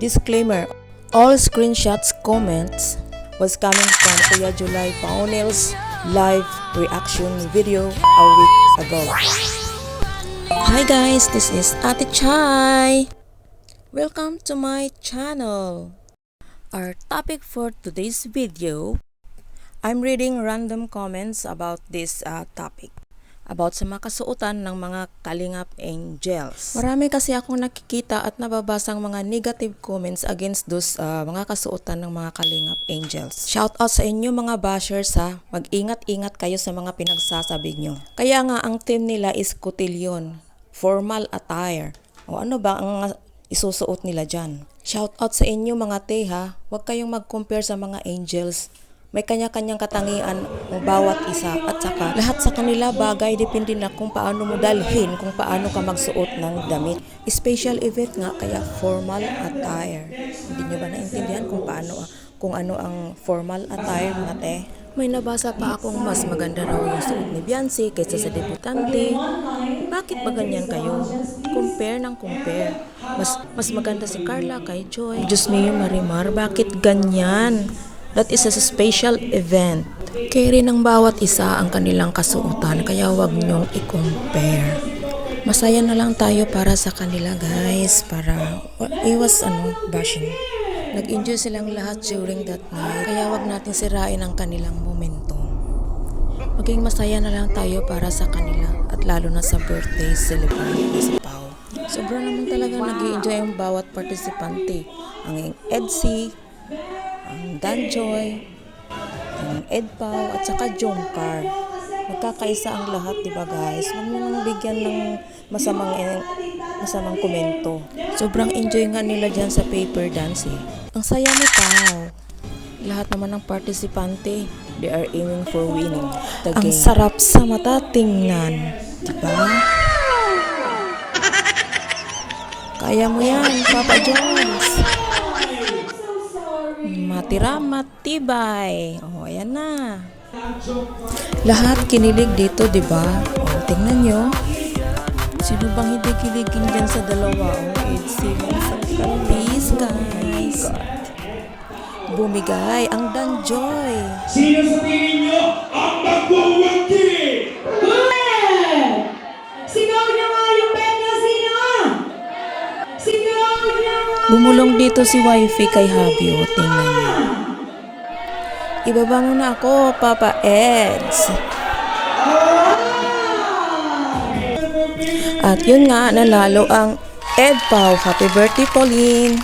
Disclaimer, all screenshots, comments was coming from Kuya July Paonel's live reaction video a week ago. Hi guys, this is Ate Chai. Welcome to my channel. Our topic for today's video, I'm reading random comments about this topic. About sa mga kasuotan ng mga Kalingap Angels. Marami kasi akong nakikita at nababasang mga negative comments against those mga kasuotan ng mga Kalingap Angels. Shout out sa inyo mga bashers ha. Mag-ingat-ingat kayo sa mga pinagsasabi nyo. Kaya nga ang team nila is cotillion, formal attire. O ano ba ang isusuot nila dyan? Shout out sa inyo mga te ha. Huwag kayong mag-compare sa mga angels. May kanya-kanyang katangian ng bawat isa at saka lahat sa kanila bagay depende na kung paano mo dalhin, kung paano ka magsuot ng damit. Special event nga kaya formal attire. Hindi nyo ba naintindihan kung ano ang formal attire natin? May nabasa pa akong mas maganda raw yung suot ni Beyonce kaysa sa debutante. Bakit ba ganyan kayo? Compare ng compare. Mas maganda si Carla kay Joy. Diyos niyo Marimar, bakit ganyan? That is a special event. Carry ng bawat isa ang kanilang kasuotan, kaya wag niyong i-compare. Masaya na lang tayo para sa kanila guys, para iwas bashing. Nag-enjoy silang lahat during that night, kaya wag natin sirain ang kanilang momentum. Maging masaya na lang tayo para sa kanila, at lalo na sa birthday celebrant ni si Pao. Sobra naman talaga nag-enjoy ang bawat partisipante. Ang Edsy, ang Danjoy, ang Edpao, at saka Jomcar. Magkakaisa ang lahat, diba guys? Huwag mo nang bigyan ng masamang komento. Sobrang enjoy nga nila dyan sa paper dance eh. Ang saya ni Pao. Lahat naman ng partisipante, they are aiming for winning the game. Ang sarap sa mata tingnan, diba? Kaya mo yan, Papa Jones. Matira, matibay. O, ayan na. Lahat kinilig dito, diba? O, tingnan nyo. Sino bang hindi kiligin dyan sa dalawa? O, peace, guys. Bumigay ang Danjoy. Sino sa tingin nyo ang magwawagi? Sigaw niya nga yung penya, sino? Sigaw niya nga! Bumulong dito si Wifey kay Habi. O, tingnan nyo. Ibaba mo na ako, Papa Eds. At yun nga, nanalo ang Edpao. Happy birthday, Pauline.